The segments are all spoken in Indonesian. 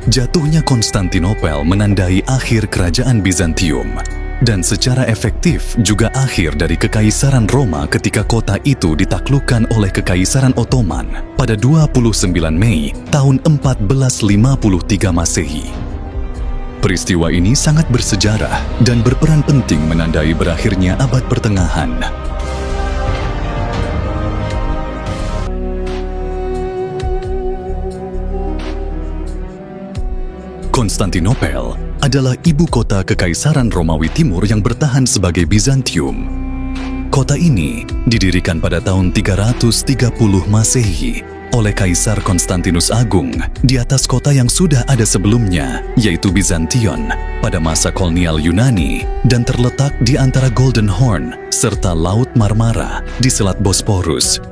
Jatuhnya Konstantinopel menandai akhir kerajaan Bizantium, dan secara efektif juga akhir dari Kekaisaran Roma ketika kota itu ditaklukkan oleh Kekaisaran Ottoman pada 29 Mei tahun 1453 Masehi. Peristiwa ini sangat bersejarah dan berperan penting menandai berakhirnya abad pertengahan. Konstantinopel adalah ibu kota Kekaisaran Romawi Timur yang bertahan sebagai Bizantium. Kota ini didirikan pada tahun 330 Masehi oleh Kaisar Konstantinus Agung di atas kota yang sudah ada sebelumnya, yaitu Bizantion, pada masa kolonial Yunani dan terletak di antara Golden Horn serta Laut Marmara di Selat Bosporus.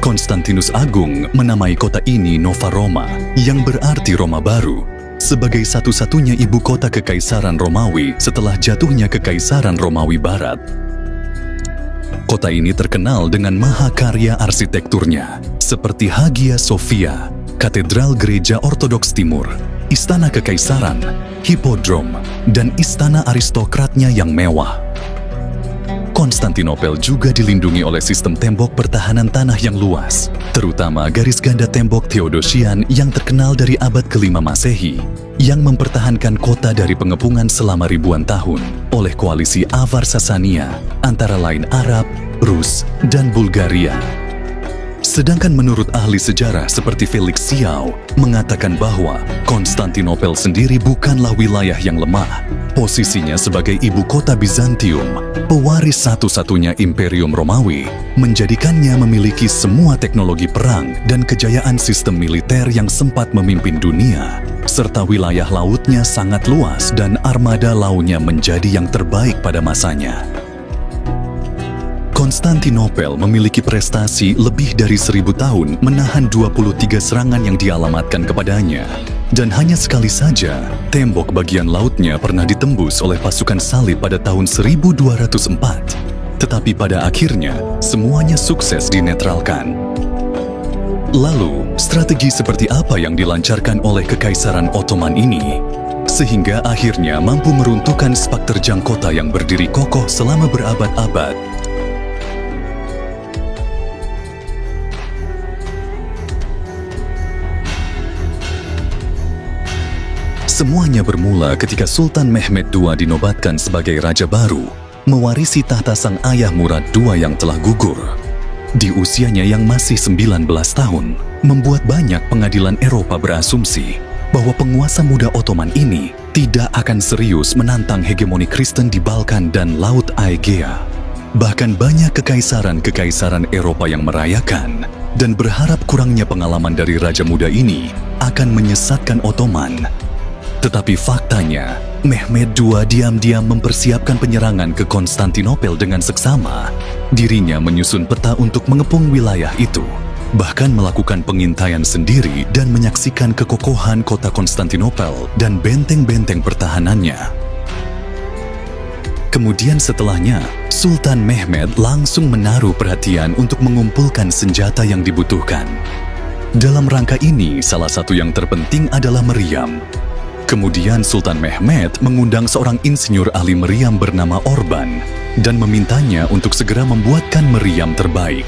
Konstantinus Agung menamai kota ini Nova Roma, yang berarti Roma Baru, sebagai satu-satunya ibu kota Kekaisaran Romawi setelah jatuhnya Kekaisaran Romawi Barat. Kota ini terkenal dengan mahakarya arsitekturnya, seperti Hagia Sophia, Katedral Gereja Ortodoks Timur, Istana Kekaisaran, Hippodrome, dan istana aristokratnya yang mewah. Konstantinopel juga dilindungi oleh sistem tembok pertahanan tanah yang luas, terutama garis ganda tembok Theodosian yang terkenal dari abad ke-5 Masehi, yang mempertahankan kota dari pengepungan selama ribuan tahun oleh koalisi Avar Sasania, antara lain Arab, Rus, dan Bulgaria. Sedangkan menurut ahli sejarah seperti Felix Xiao mengatakan bahwa Konstantinopel sendiri bukanlah wilayah yang lemah. Posisinya sebagai ibu kota Bizantium, pewaris satu-satunya Imperium Romawi, menjadikannya memiliki semua teknologi perang dan kejayaan sistem militer yang sempat memimpin dunia, serta wilayah lautnya sangat luas dan armada lautnya menjadi yang terbaik pada masanya. Konstantinopel memiliki prestasi lebih dari 1000 tahun menahan 23 serangan yang dialamatkan kepadanya. Dan hanya sekali saja, tembok bagian lautnya pernah ditembus oleh pasukan salib pada tahun 1204. Tetapi pada akhirnya, semuanya sukses dinetralkan. Lalu, strategi seperti apa yang dilancarkan oleh Kekaisaran Ottoman ini? Sehingga akhirnya mampu meruntuhkan sepak terjang kota yang berdiri kokoh selama berabad-abad. Semuanya bermula ketika Sultan Mehmed II dinobatkan sebagai raja baru, mewarisi tahta sang ayah Murad II yang telah gugur. Di usianya yang masih 19 tahun, membuat banyak pengadilan Eropa berasumsi bahwa penguasa muda Ottoman ini tidak akan serius menantang hegemoni Kristen di Balkan dan Laut Aegea. Bahkan banyak kekaisaran-kekaisaran Eropa yang merayakan dan berharap kurangnya pengalaman dari raja muda ini akan menyesatkan Ottoman. Tetapi faktanya, Mehmed II diam-diam mempersiapkan penyerangan ke Konstantinopel dengan seksama. Dirinya menyusun peta untuk mengepung wilayah itu, bahkan melakukan pengintaian sendiri dan menyaksikan kekokohan kota Konstantinopel dan benteng-benteng pertahanannya. Kemudian setelahnya, Sultan Mehmed langsung menaruh perhatian untuk mengumpulkan senjata yang dibutuhkan. Dalam rangka ini, salah satu yang terpenting adalah meriam. Kemudian Sultan Mehmed mengundang seorang insinyur ahli meriam bernama Orban dan memintanya untuk segera membuatkan meriam terbaik.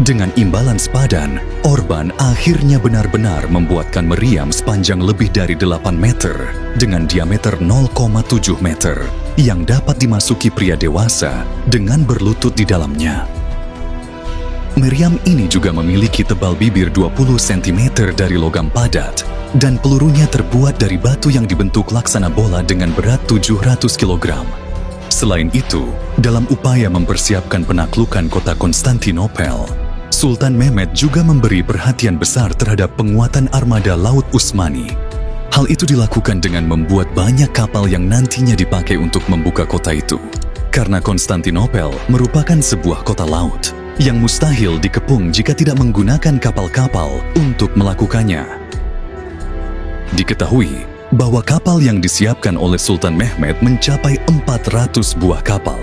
Dengan imbalan sepadan, Orban akhirnya benar-benar membuatkan meriam sepanjang lebih dari 8 meter dengan diameter 0,7 meter yang dapat dimasuki pria dewasa dengan berlutut di dalamnya. Meriam ini juga memiliki tebal bibir 20 cm dari logam padat dan pelurunya terbuat dari batu yang dibentuk laksana bola dengan berat 700 kg. Selain itu, dalam upaya mempersiapkan penaklukan kota Konstantinopel, Sultan Mehmed juga memberi perhatian besar terhadap penguatan armada laut Utsmani. Hal itu dilakukan dengan membuat banyak kapal yang nantinya dipakai untuk membuka kota itu. Karena Konstantinopel merupakan sebuah kota laut yang mustahil dikepung jika tidak menggunakan kapal-kapal untuk melakukannya. Diketahui bahwa kapal yang disiapkan oleh Sultan Mehmed mencapai 400 buah kapal.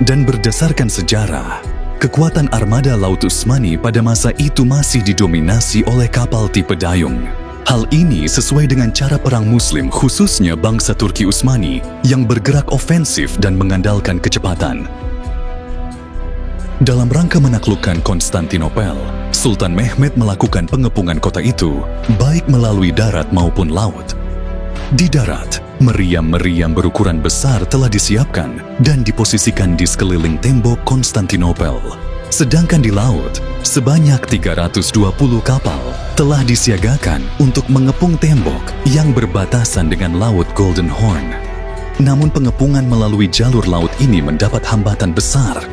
Dan berdasarkan sejarah, kekuatan armada Laut Utsmani pada masa itu masih didominasi oleh kapal tipe dayung. Hal ini sesuai dengan cara perang Muslim, khususnya bangsa Turki Utsmani yang bergerak ofensif dan mengandalkan kecepatan. Dalam rangka menaklukkan Konstantinopel, Sultan Mehmed melakukan pengepungan kota itu, baik melalui darat maupun laut. Di darat, meriam-meriam berukuran besar telah disiapkan dan diposisikan di sekeliling tembok Konstantinopel. Sedangkan di laut, sebanyak 320 kapal telah disiagakan untuk mengepung tembok yang berbatasan dengan Laut Golden Horn. Namun pengepungan melalui jalur laut ini mendapat hambatan besar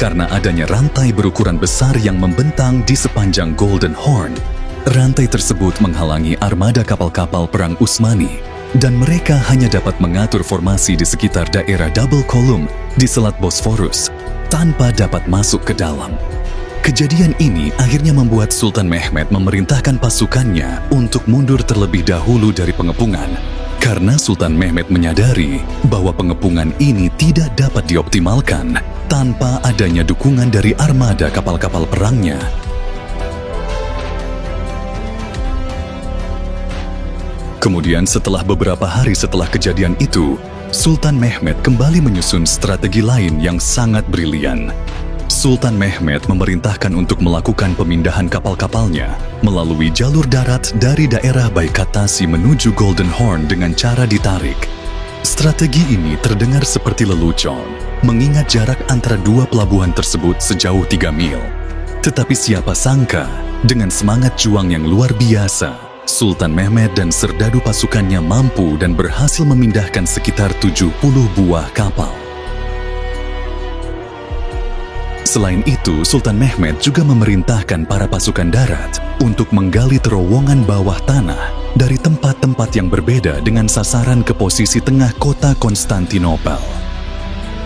karena adanya rantai berukuran besar yang membentang di sepanjang Golden Horn. Rantai tersebut menghalangi armada kapal-kapal perang Utsmani dan mereka hanya dapat mengatur formasi di sekitar daerah Double Column di Selat Bosphorus tanpa dapat masuk ke dalam. Kejadian ini akhirnya membuat Sultan Mehmed memerintahkan pasukannya untuk mundur terlebih dahulu dari pengepungan karena Sultan Mehmed menyadari bahwa pengepungan ini tidak dapat dioptimalkan tanpa adanya dukungan dari armada kapal-kapal perangnya. Kemudian setelah beberapa hari setelah kejadian itu, Sultan Mehmed kembali menyusun strategi lain yang sangat brilian. Sultan Mehmed memerintahkan untuk melakukan pemindahan kapal-kapalnya melalui jalur darat dari daerah Baykatasi menuju Golden Horn dengan cara ditarik. Strategi ini terdengar seperti lelucon, mengingat jarak antara dua pelabuhan tersebut sejauh 3 mil. Tetapi siapa sangka, dengan semangat juang yang luar biasa, Sultan Mehmed dan serdadu pasukannya mampu dan berhasil memindahkan sekitar 70 buah kapal. Selain itu, Sultan Mehmed juga memerintahkan para pasukan darat untuk menggali terowongan bawah tanah dari tempat-tempat yang berbeda dengan sasaran ke posisi tengah kota Konstantinopel.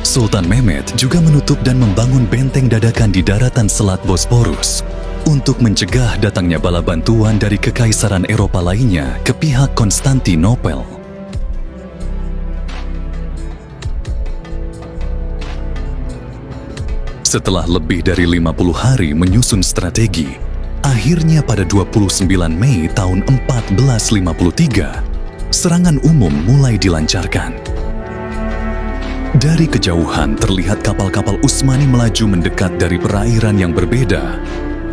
Sultan Mehmed juga menutup dan membangun benteng dadakan di daratan Selat Bosporus untuk mencegah datangnya bala bantuan dari kekaisaran Eropa lainnya ke pihak Konstantinopel. Setelah lebih dari 50 hari menyusun strategi, akhirnya pada 29 Mei tahun 1453, serangan umum mulai dilancarkan. Dari kejauhan terlihat kapal-kapal Utsmani melaju mendekat dari perairan yang berbeda.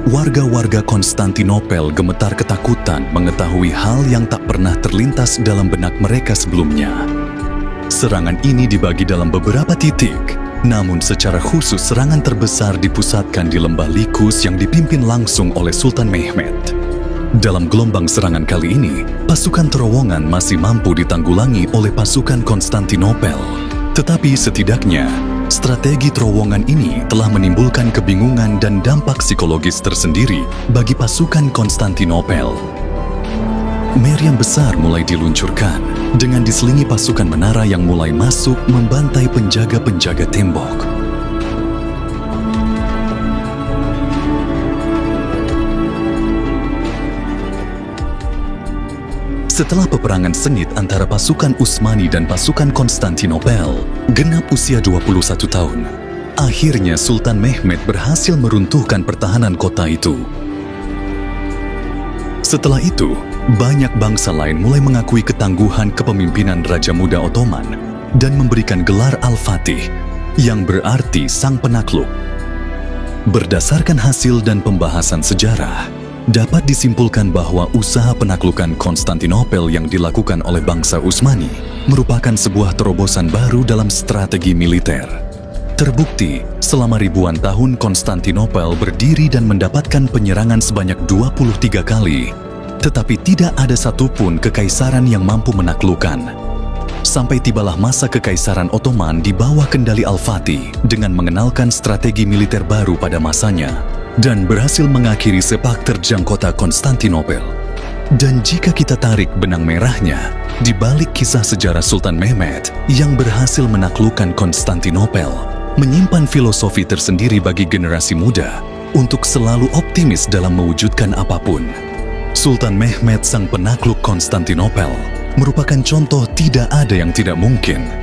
Warga-warga Konstantinopel gemetar ketakutan mengetahui hal yang tak pernah terlintas dalam benak mereka sebelumnya. Serangan ini dibagi dalam beberapa titik, namun secara khusus serangan terbesar dipusatkan di lembah Likus yang dipimpin langsung oleh Sultan Mehmed. Dalam gelombang serangan kali ini, pasukan terowongan masih mampu ditanggulangi oleh pasukan Konstantinopel. Tetapi setidaknya, strategi terowongan ini telah menimbulkan kebingungan dan dampak psikologis tersendiri bagi pasukan Konstantinopel. Meriam besar mulai diluncurkan dengan diselingi pasukan menara yang mulai masuk membantai penjaga-penjaga tembok. Setelah peperangan sengit antara pasukan Utsmani dan pasukan Konstantinopel, genap usia 21 tahun. Akhirnya Sultan Mehmed berhasil meruntuhkan pertahanan kota itu. Setelah itu, banyak bangsa lain mulai mengakui ketangguhan kepemimpinan Raja Muda Ottoman dan memberikan gelar Al-Fatih, yang berarti Sang Penakluk. Berdasarkan hasil dan pembahasan sejarah, dapat disimpulkan bahwa usaha penaklukan Konstantinopel yang dilakukan oleh bangsa Utsmani merupakan sebuah terobosan baru dalam strategi militer. Terbukti, selama ribuan tahun Konstantinopel berdiri dan mendapatkan penyerangan sebanyak 23 kali, tetapi tidak ada satupun kekaisaran yang mampu menaklukkan. Sampai tibalah masa kekaisaran Ottoman di bawah kendali Al-Fatih dengan mengenalkan strategi militer baru pada masanya dan berhasil mengakhiri sepak terjang kota Konstantinopel. Dan jika kita tarik benang merahnya, di balik kisah sejarah Sultan Mehmed yang berhasil menaklukkan Konstantinopel, menyimpan filosofi tersendiri bagi generasi muda untuk selalu optimis dalam mewujudkan apapun. Sultan Mehmed, sang penakluk Konstantinopel, merupakan contoh tidak ada yang tidak mungkin